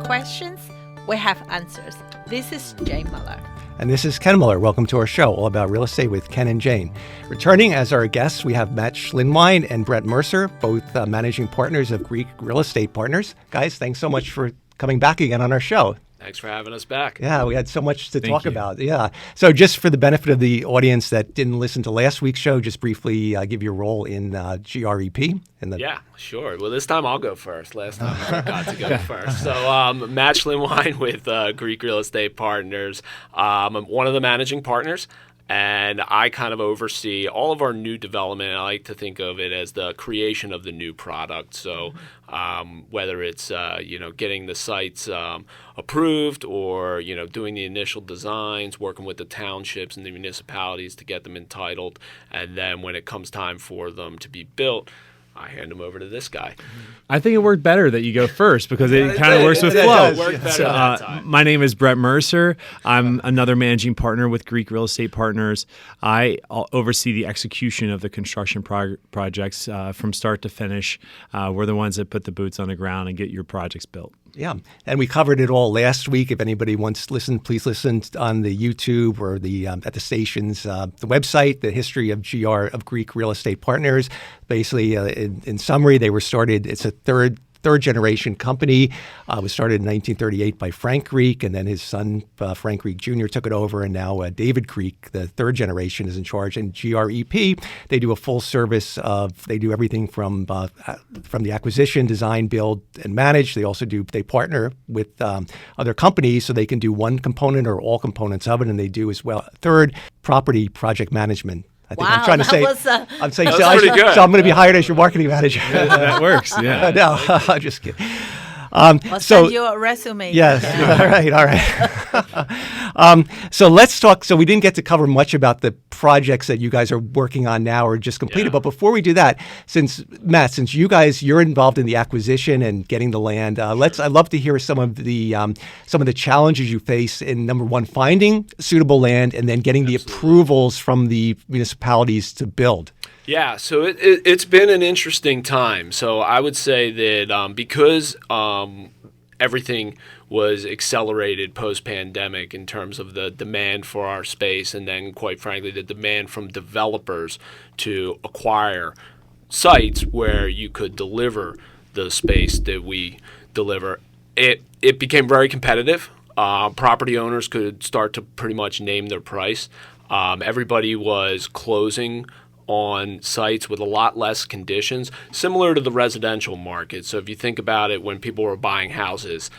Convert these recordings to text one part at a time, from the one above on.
questions, we have answers. This is Jane Muller. And this is Ken Muller. Welcome to our show, all about real estate with Ken and Jane. Returning as our guests, we have Matt Schlindwein and Brett Mercer, both managing partners of Greek Real Estate Partners. Guys, thanks so much for coming back again on our show. Thanks for having us back. Yeah, we had so much to talk about. Yeah. So just for the benefit of the audience that didn't listen to last week's show, just briefly give your role in GREP. Yeah, sure. Well, this time I'll go first. Last time I got to go first. So Matt Schlindwein with Greek Real Estate Partners. I'm one of the managing partners. And I kind of oversee all of our new development. I like to think of it as the creation of the new product. So whether it's getting the sites approved or doing the initial designs, working with the townships and the municipalities to get them entitled, and then when it comes time for them to be built, I hand them over to this guy. I think it worked better that you go first because it kind of works with flow. My name is Brett Mercer. I'm another managing partner with Greek Real Estate Partners. I oversee the execution of the construction projects from start to finish. We're the ones that put the boots on the ground and get your projects built. Yeah, and we covered it all last week. If anybody wants to listen, please listen on the YouTube or the at the stations, the website, the history of Greek Real Estate Partners. Basically, in summary, they were started. It's a third generation company. Was started in 1938 by Frank Greek, and then his son Frank Greek Jr. took it over, and now David Greek, the third generation, is in charge. And GREP, they do a full service of. They do everything from the acquisition, design, build, and manage. They partner with other companies so they can do one component or all components of it, and they do as well. Third, property project management. I think wow, I'm trying to say. I'm saying so. Pretty good. So I'm going to be hired as your marketing manager. That works. Yeah. No, I'm just kidding. I'll send you a resume. Yes. All right. So let's talk. So we didn't get to cover much about the projects that you guys are working on now or just completed. Yeah. But before we do that, since you're involved in the acquisition and getting the land, I'd love to hear some of the challenges you face in, number one, finding suitable land and then getting the approvals from the municipalities to build. Yeah, so it's been an interesting time. So I would say that because everything was accelerated post-pandemic in terms of the demand for our space and then, quite frankly, the demand from developers to acquire sites where you could deliver the space that we deliver, it became very competitive. Property owners could start to pretty much name their price. Everybody was closing on sites with a lot less conditions, similar to the residential market. So if you think about it, when people were buying houses,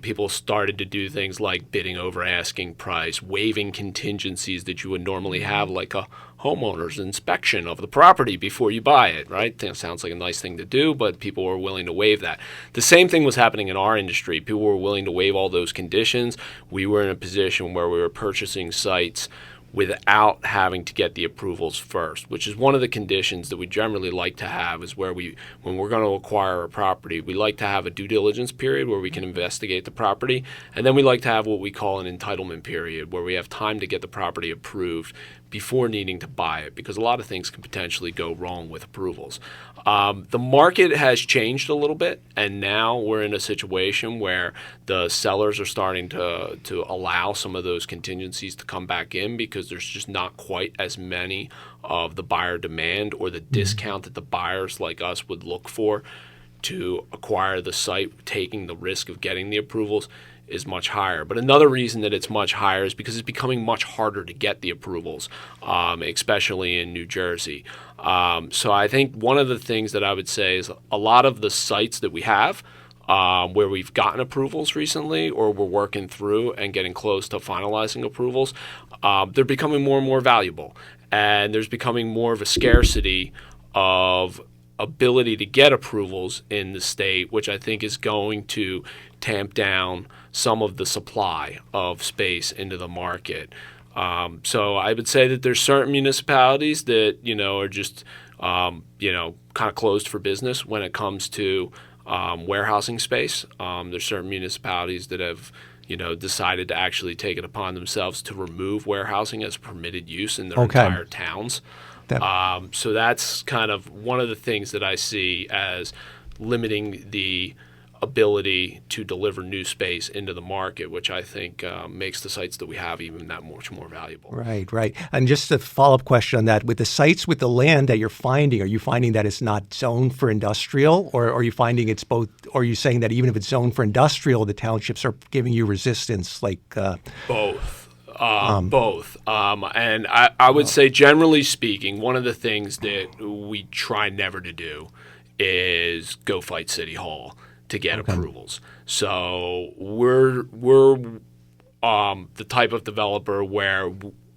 people started to do things like bidding over asking price, waiving contingencies that you would normally have, like a homeowner's inspection of the property before you buy it, right? That sounds like a nice thing to do, but people were willing to waive that. The same thing was happening in our industry. People were willing to waive all those conditions. We were in a position where we were purchasing sites without having to get the approvals first, which is one of the conditions that we generally like to have, is when we're going to acquire a property, we like to have a due diligence period where we can investigate the property, and then we like to have what we call an entitlement period where we have time to get the property approved before needing to buy it, because a lot of things can potentially go wrong with approvals. The market has changed a little bit, and now we're in a situation where the sellers are starting to allow some of those contingencies to come back in because there's just not quite as many of the buyer demand or the discount that the buyers like us would look for to acquire the site, taking the risk of getting the approvals is much higher. But another reason that it's much higher is because it's becoming much harder to get the approvals, especially in New Jersey. So I think one of the things that I would say is a lot of the sites that we have where we've gotten approvals recently or we're working through and getting close to finalizing approvals, they're becoming more and more valuable. And there's becoming more of a scarcity of ability to get approvals in the state, which I think is going to tamp down some of the supply of space into the market. So I would say that there's certain municipalities that, are just, kind of closed for business when it comes to warehousing space. There's certain municipalities that have, decided to actually take it upon themselves to remove warehousing as permitted use in their entire towns. So that's kind of one of the things that I see as limiting the ability to deliver new space into the market, which I think makes the sites that we have even that much more valuable. Right, right. And just a follow-up question on that. With the sites with the land that you're finding, are you finding that it's not zoned for industrial, or are you finding it's both? Or are you saying that even if it's zoned for industrial, the townships are giving you resistance? Both. Both. And I would say, generally speaking, one of the things that we try never to do is go fight City Hall to get approvals. So we're the type of developer where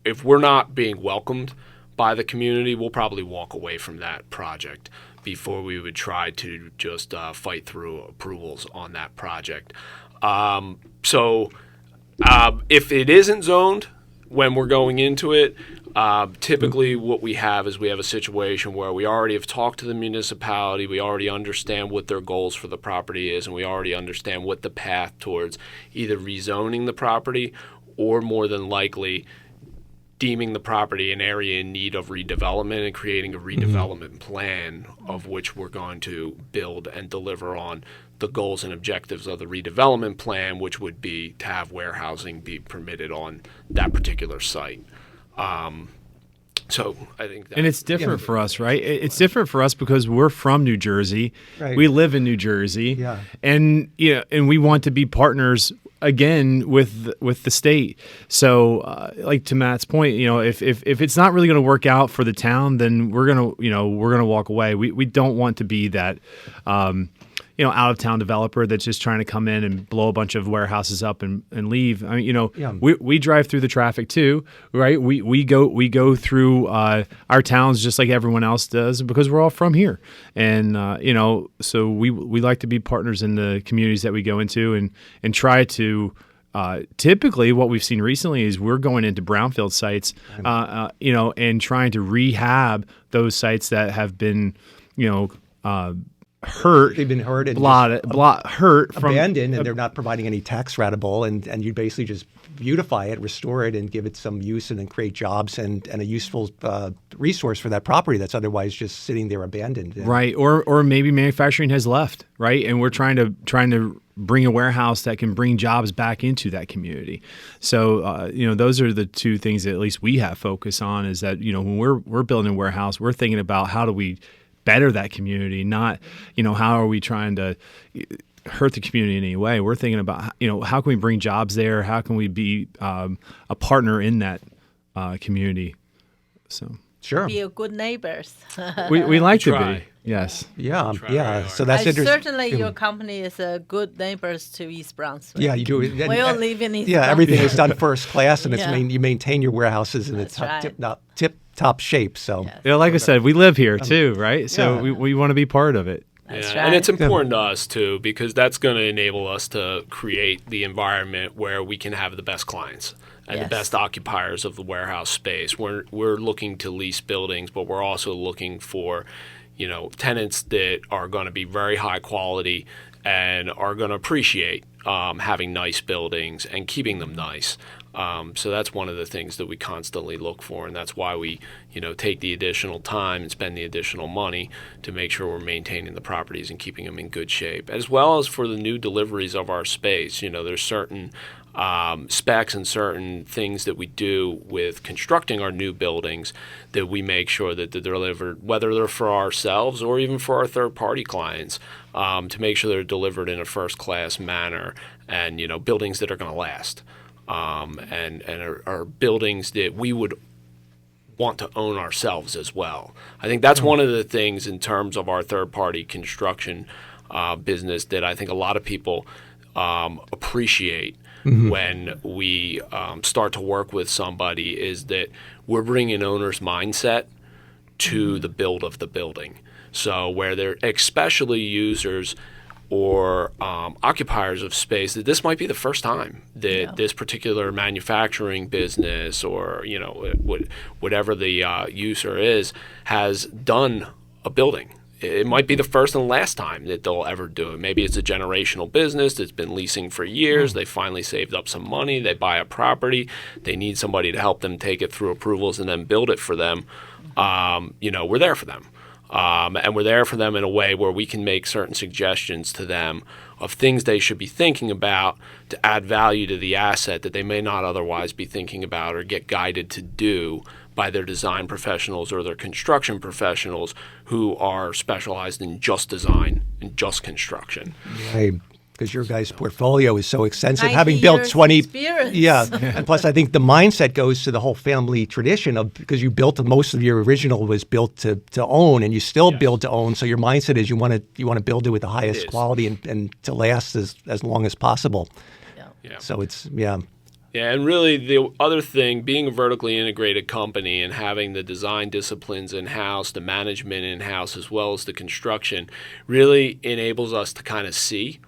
if we're not being welcomed by the community, we'll probably walk away from that project before we would try to just fight through approvals on that project. If it isn't zoned when we're going into it, typically what we have is we have a situation where we already have talked to the municipality, we already understand what their goals for the property is, and we already understand what the path towards either rezoning the property or more than likely deeming the property an area in need of redevelopment and creating a redevelopment plan of which we're going to build and deliver on the goals and objectives of the redevelopment plan, which would be to have warehousing be permitted on that particular site. So I think that, and it's different for us, right? It's different for us because we're from New Jersey. Right. We live in New Jersey. Yeah. And and we want to be partners again with the state. So like to Matt's point, if it's not really going to work out for the town, then we're going to walk away. We don't want to be that out of town developer that's just trying to come in and blow a bunch of warehouses up and leave. I mean, we drive through the traffic too, right? We go through our towns just like everyone else does because we're all from here, and so we like to be partners in the communities that we go into and try to. Typically, what we've seen recently is we're going into brownfield sites, and trying to rehab those sites that have been, hurt. They've been hurt and hurt from abandoned, and they're not providing any tax ratable, and you basically just beautify it, restore it, and give it some use, and then create jobs and a useful resource for that property that's otherwise just sitting there abandoned. Right, or maybe manufacturing has left, right, and we're trying to bring a warehouse that can bring jobs back into that community. So those are the two things that at least we have focus on. Is that when we're building a warehouse, we're thinking about how do we better that community, not how are we trying to hurt the community in any way. We're thinking about how can we bring jobs there, how can we be a partner in that community. So sure, be a good neighbors. we like to Try. be. Yes. Yeah. So that's interesting. Certainly, your company is a good neighbors to East Brunswick. Yeah, you do. We all live in East. Yeah, Brunswick. everything is done first class, and Yeah. you maintain your warehouses in That's the right. tip-top shape. So Yes. Like I said, we live here too, right? So yeah. we want to be part of it. That's Yeah, right. and it's important to us too because that's going to enable us to create the environment where we can have the best clients and Yes. the best occupiers of the warehouse space. We're looking to lease buildings, but we're also looking for tenants that are going to be very high quality and are going to appreciate having nice buildings and keeping them nice. So that's one of the things that we constantly look for, and that's why we, take the additional time and spend the additional money to make sure we're maintaining the properties and keeping them in good shape, as well as for the new deliveries of our space. There's certain specs and certain things that we do with constructing our new buildings that we make sure that they're delivered, whether they're for ourselves or even for our third-party clients, to make sure they're delivered in a first-class manner and, buildings that are going to last. And are buildings that we would want to own ourselves as well. I think that's one of the things in terms of our third-party construction business that I think a lot of people appreciate when we start to work with somebody is that we're bringing owner's mindset to the build of the building. So where they're especially users or occupiers of space, that this might be the first time that this particular manufacturing business or whatever the user is has done a building. It might be the first and last time that they'll ever do it. Maybe it's a generational business that's been leasing for years. They finally saved up some money. They buy a property. They need somebody to help them take it through approvals and then build it for them. We're there for them. And we're there for them in a way where we can make certain suggestions to them of things they should be thinking about to add value to the asset that they may not otherwise be thinking about or get guided to do by their design professionals or their construction professionals who are specialized in just design and just construction. Right. Because your guys' portfolio is so extensive, 90 having built years 20. experience. Yeah, and plus I think the mindset goes to the whole family tradition of, because you built, most of your original was built to own, and you still build to own. So your mindset is you want to build it with the highest quality and to last as long as possible. Yeah. So it's Yeah, and really the other thing, being a vertically integrated company and having the design disciplines in-house, the management in-house, as well as the construction, really enables us to kind of see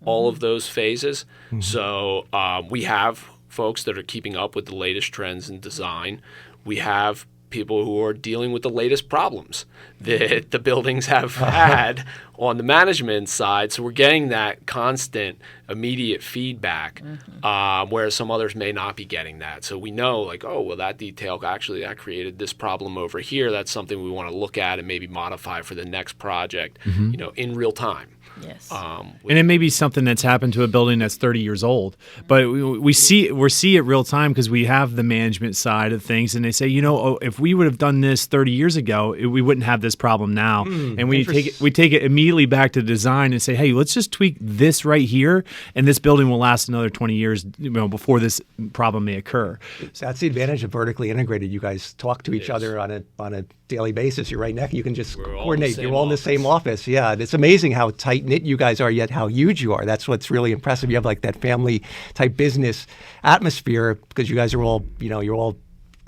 all of those phases. So we have folks that are keeping up with the latest trends in design. We have people who are dealing with the latest problems that the buildings have had on the management side. So we're getting that constant, immediate feedback, whereas some others may not be getting that. So we know, like, oh, well, that detail, actually, that created this problem over here. That's something we want to look at and maybe modify for the next project, in real time. Yes. And it may be something that's happened to a building that's 30 years old, but we see it real time because we have the management side of things, and they say, if we would have done this 30 years ago, we wouldn't have this problem now. And we take it immediately back to design and say, hey, let's just tweak this right here, and this building will last another 20 years before this problem may occur. So that's the advantage of vertically integrated. You guys talk to each other on a daily basis. You're right next. You can just coordinate. You're all in the same office. Yeah, and it's amazing how tight knit you guys are, yet how huge you are. That's what's really impressive. You have like that family type business atmosphere because you guys are all, you're all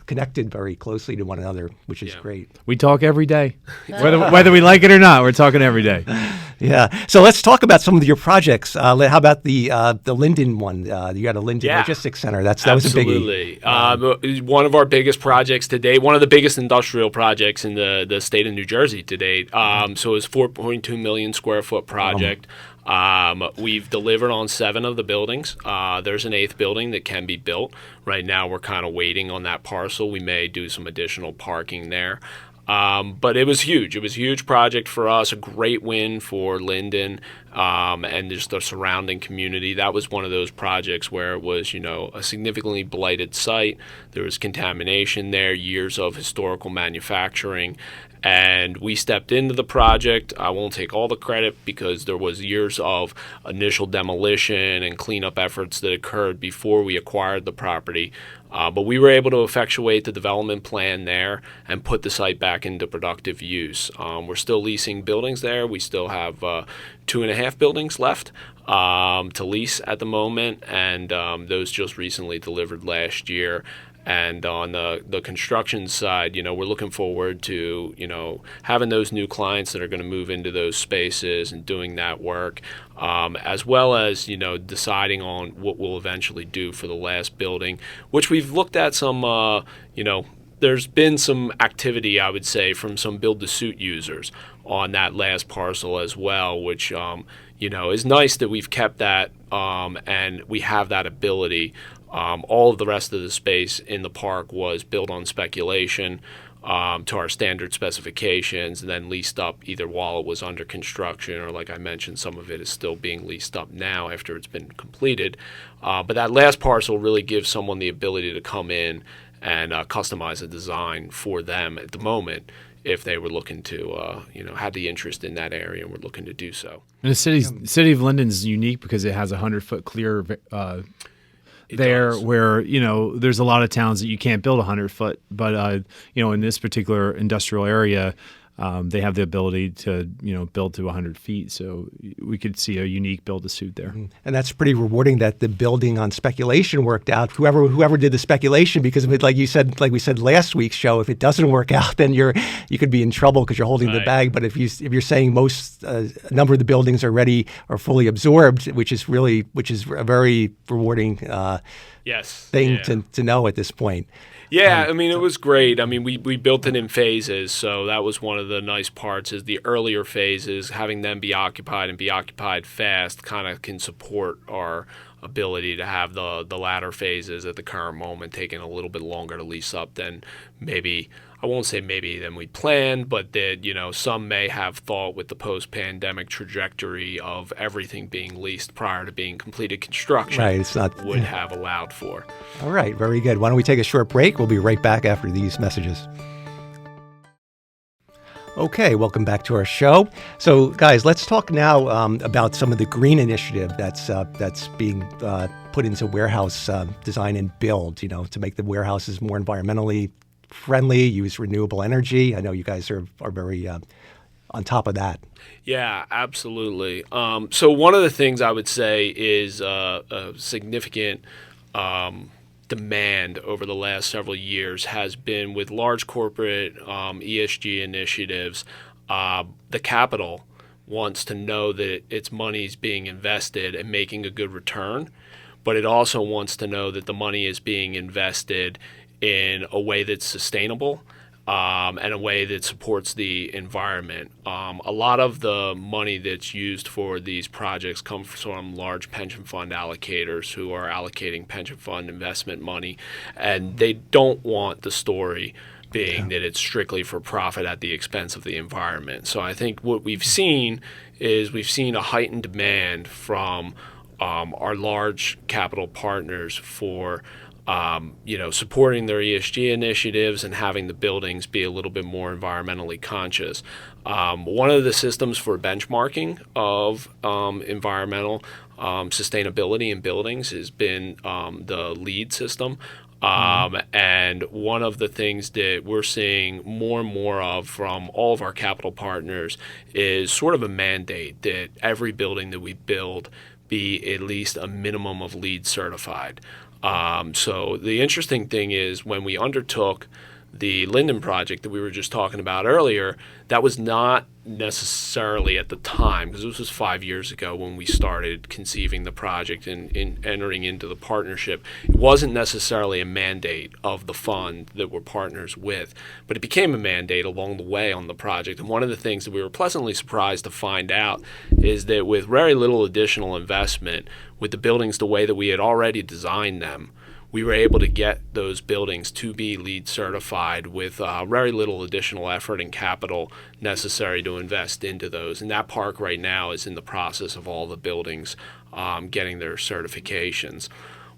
connected very closely to one another, which is great. We talk every day, whether we like it or not. We're talking every day. Yeah. So let's talk about some of your projects. How about the Linden one? You got a Linden Logistics Center. That was a biggie. Absolutely. One of our biggest projects to date, one of the biggest industrial projects in the state of New Jersey to date. So it's 4.2 million square foot project. We've delivered on 7 of the buildings. There's an 8th building that can be built. Right now we're kind of waiting on that parcel. We may do some additional parking there. But it was huge. It was a huge project for us, a great win for Linden and just the surrounding community. That was one of those projects where it was, a significantly blighted site. There was contamination there, years of historical manufacturing. And we stepped into the project. I won't take all the credit because there was years of initial demolition and cleanup efforts that occurred before we acquired the property. But we were able to effectuate the development plan there and put the site back into productive use. We're still leasing buildings there. We still have 2.5 buildings left to lease at the moment, and those just recently delivered last year. And on the construction side, we're looking forward to, having those new clients that are going to move into those spaces and doing that work, as well as, deciding on what we'll eventually do for the last building, which we've looked at some, there's been some activity, I would say, from some build-to-suit users on that last parcel as well, which, is nice that we've kept that and we have that ability. All of the rest of the space in the park was built on speculation to our standard specifications and then leased up either while it was under construction or, like I mentioned, some of it is still being leased up now after it's been completed. But that last parcel really gives someone the ability to come in and customize a design for them at the moment if they were looking to, had the interest in that area and were looking to do so. And the city of Linden is unique because it has a 100-foot clear where there's a lot of towns that you can't build 100 foot, but in this particular industrial area, they have the ability to build to 100 feet. So we could see a unique build to suit there. And that's pretty rewarding that the building on speculation worked out. Whoever did the speculation, because like we said last week's show, if it doesn't work out, then you could be in trouble because you're holding the bag. But if you're saying a number of the buildings are fully absorbed, which is a very rewarding thing to know at this point. Yeah, it was great. We built it in phases, so that was one of the nice parts is the earlier phases, having them be occupied and be occupied fast kind of can support our ability to have the latter phases at the current moment taking a little bit longer to lease up than maybe. I won't say maybe than we planned, but that, some may have thought with the post-pandemic trajectory of everything being leased prior to being completed construction would have allowed for. All right, very good. Why don't we take a short break? We'll be right back after these messages. Okay, welcome back to our show. So, guys, let's talk now about some of the green initiative that's being put into warehouse design and build, to make the warehouses more environmentally friendly, use renewable energy. I know you guys are very on top of that. Yeah, absolutely. So one of the things I would say is a significant demand over the last several years has been with large corporate ESG initiatives. The capital wants to know that its money is being invested and making a good return, but it also wants to know that the money is being invested in a way that's sustainable and a way that supports the environment. A lot of the money that's used for these projects comes from large pension fund allocators who are allocating pension fund investment money, and they don't want the story being that it's strictly for profit at the expense of the environment. So I think what we've seen is a heightened demand from our large capital partners for supporting their ESG initiatives and having the buildings be a little bit more environmentally conscious. One of the systems for benchmarking of environmental sustainability in buildings has been the LEED system. And one of the things that we're seeing more and more of from all of our capital partners is sort of a mandate that every building that we build be at least a minimum of LEED certified. So the interesting thing is when we undertook the Linden project that we were just talking about earlier, that was not necessarily at the time, because this was 5 years ago when we started conceiving the project and entering into the partnership. It wasn't necessarily a mandate of the fund that we're partners with, but it became a mandate along the way on the project. And one of the things that we were pleasantly surprised to find out is that with very little additional investment, with the buildings the way that we had already designed them, we were able to get those buildings to be LEED certified with very little additional effort and capital necessary to invest into those. And that park right now is in the process of all the buildings getting their certifications.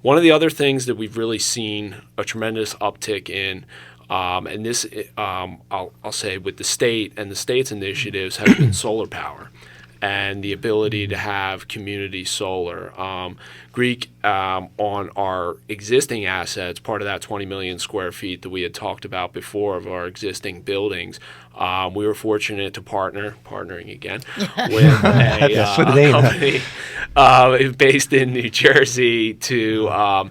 One of the other things that we've really seen a tremendous uptick in, and this I'll say with the state and the state's initiatives, has been solar power and the ability to have community solar. Greek, on our existing assets, part of that 20 million square feet that we had talked about before of our existing buildings, we were fortunate to partnering again, with a company based in New Jersey to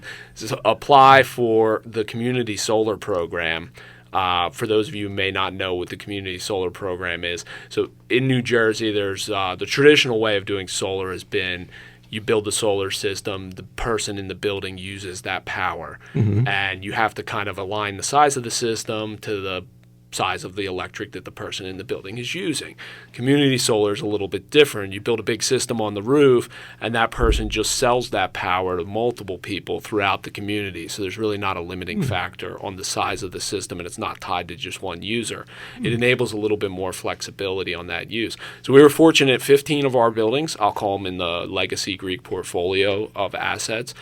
apply for the community solar program. For those of you who may not know what the community solar program is, so in New Jersey, there's the traditional way of doing solar has been you build the solar system, the person in the building uses that power, and you have to kind of align the size of the system to the size of the electric that the person in the building is using. Community solar is a little bit different. You build a big system on the roof, and that person just sells that power to multiple people throughout the community. So there's really not a limiting factor on the size of the system, and it's not tied to just one user. It enables a little bit more flexibility on that use. So we were fortunate 15 of our buildings, I'll call them in the legacy Greek portfolio of assets,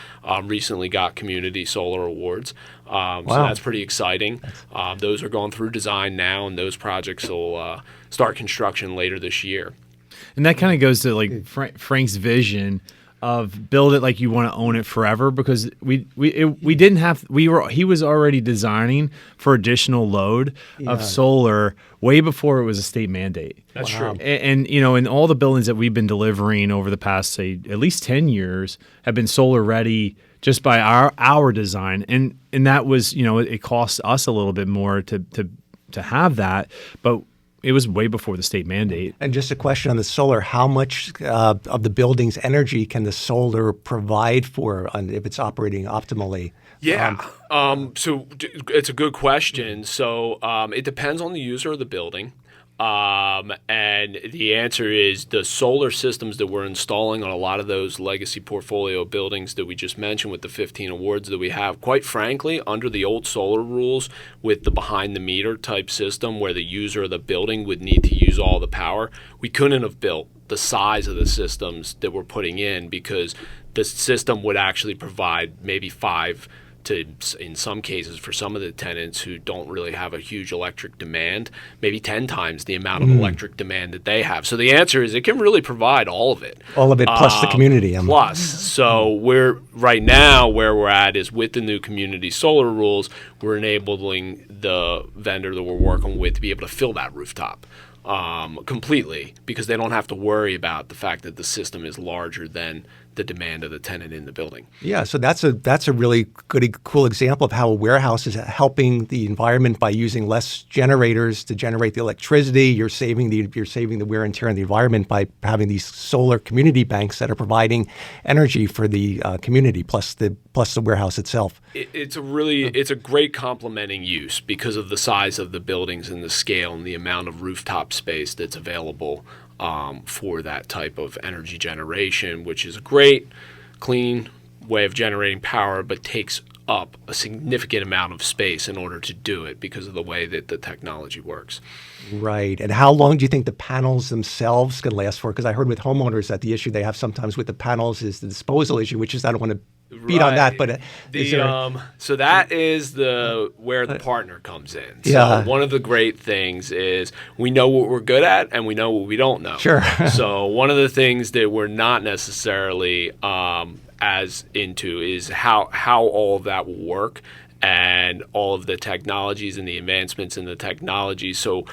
recently got community solar awards. So that's pretty exciting. Those are going through design now, and those projects will start construction later this year. And that kind of goes to like Frank's vision of build it like you want to own it forever, because he was already designing for additional load of solar way before it was a state mandate. That's true. And in all the buildings that we've been delivering over the past, say, at least 10 years have been solar ready just by our design. And that was, it costs us a little bit more to have that, but it was way before the state mandate. And just a question on the solar, how much of the building's energy can the solar provide for if it's operating optimally? Yeah, so it's a good question. So it depends on the user of the building. And the answer is the solar systems that we're installing on a lot of those legacy portfolio buildings that we just mentioned with the 15 awards that we have, quite frankly, under the old solar rules with the behind-the-meter type system where the user of the building would need to use all the power, we couldn't have built the size of the systems that we're putting in because the system would actually provide maybe 5 to, in some cases, for some of the tenants who don't really have a huge electric demand, maybe 10 times the amount of electric demand that they have. So the answer is it can really provide all of it. All of it plus the community. Plus. So we're right now where we're at is with the new community solar rules, we're enabling the vendor that we're working with to be able to fill that rooftop completely because they don't have to worry about the fact that the system is larger than the demand of the tenant in the building. Yeah, so that's a really cool example of how a warehouse is helping the environment by using less generators to generate the electricity. You're saving the wear and tear on the environment by having these solar community banks that are providing energy for the community plus the warehouse itself. It's a great complementing use because of the size of the buildings and the scale and the amount of rooftop space that's available for that type of energy generation, which is a great, clean way of generating power, but takes up a significant amount of space in order to do it because of the way that the technology works. Right. And how long do you think the panels themselves can last for? Because I heard with homeowners that the issue they have sometimes with the panels is the disposal issue, which is I don't want to beat on that, but so that is where the partner comes in. Yeah. So one of the great things is we know what we're good at and we know what we don't know. Sure. So one of the things that we're not necessarily as into is how all of that will work and all of the technologies and the advancements in the technology. So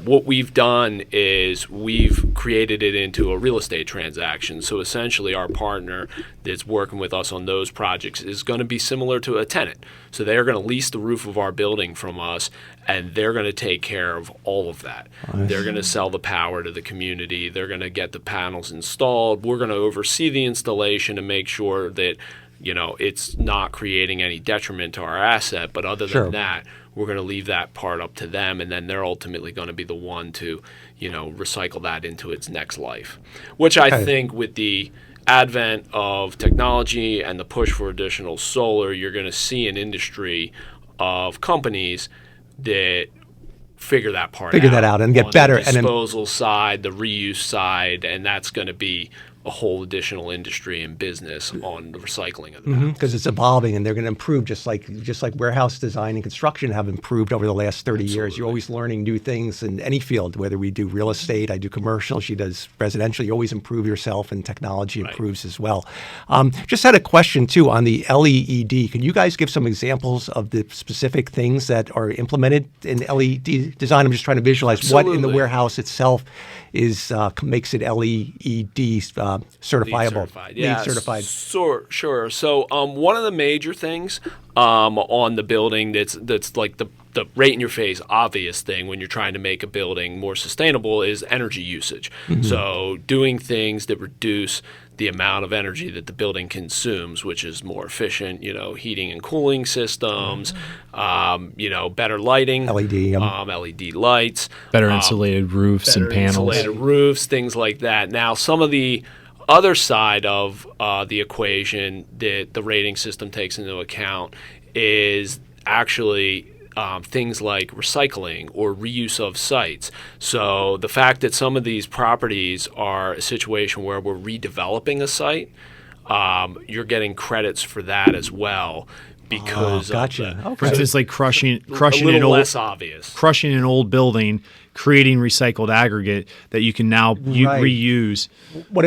what we've done is we've created it into a real estate transaction. So essentially our partner that's working with us on those projects is going to be similar to a tenant. So they're going to lease the roof of our building from us, and they're going to take care of all of that. They're going to sell the power to the community. They're going to get the panels installed. We're going to oversee the installation and make sure that it's not creating any detriment to our asset. But other than that, we're going to leave that part up to them, and then they're ultimately going to be the one to, recycle that into its next life. Which I think with the advent of technology and the push for additional solar, you're going to see an industry of companies that figure that out and get better. The disposal side, the reuse side, and that's going to be a whole additional industry and business on the recycling of the panels. Because it's evolving and they're going to improve just like warehouse design and construction have improved over the last 30 years. You're always learning new things in any field, whether we do real estate, I do commercial, she does residential. You always improve yourself and technology improves as well. Just had a question too on the LED. Can you guys give some examples of the specific things that are implemented in LED design? I'm just trying to visualize what in the warehouse itself is makes it LED certifiable. LEED certified. Sure. So one of the major things on the building that's like the right in your face obvious thing when you're trying to make a building more sustainable is energy usage. So doing things that reduce the amount of energy that the building consumes, which is more efficient, heating and cooling systems, better lighting, LED lights, better insulated roofs and panels, insulated roofs, things like that. Now, some of the other side of the equation that the rating system takes into account is actually things like recycling or reuse of sites. So the fact that some of these properties are a situation where we're redeveloping a site, you're getting credits for that as well. Because for instance, like crushing less obvious. Crushing an old building, creating recycled aggregate that you can now reuse. What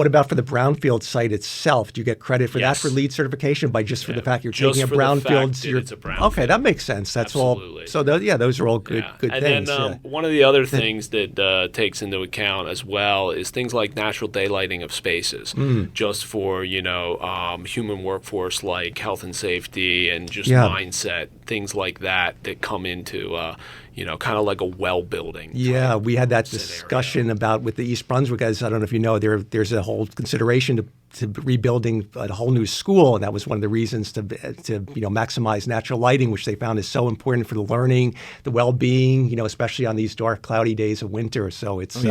about for the brownfield site itself? Do you get credit for that for LEED certification by for the fact you're taking a brownfield? Okay, that makes sense. That's Absolutely. all. So those are all good things. And then one of the other things that takes into account as well is things like natural daylighting of spaces, just for human workforce like health and safety and just mindset things like that come into, kind of like a well building. Yeah, we had that discussion about with the East Brunswick guys. I don't know if you know, there's a whole consideration to rebuilding a whole new school, and that was one of the reasons to maximize natural lighting, which they found is so important for the learning, the well-being, especially on these dark, cloudy days of winter. So it's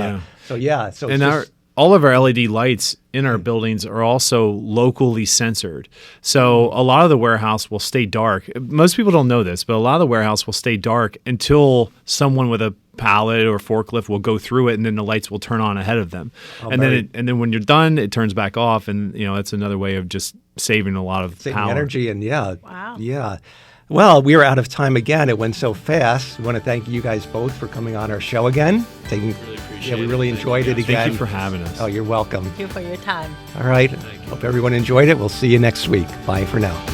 all of our LED lights in our buildings are also locally censored. So a lot of the warehouse will stay dark. Most people don't know this, but a lot of the warehouse will stay dark until someone with a pallet or forklift will go through it, and then the lights will turn on ahead of them. And then when you're done, it turns back off, and it's another way of just saving a lot of power. Energy. And Wow. Yeah. Well, we are out of time again. It went so fast. We want to thank you guys both for coming on our show again. Really appreciate we really enjoyed it again. Thank you for having us. Oh, you're welcome. Thank you for your time. All right. Hope everyone enjoyed it. We'll see you next week. Bye for now.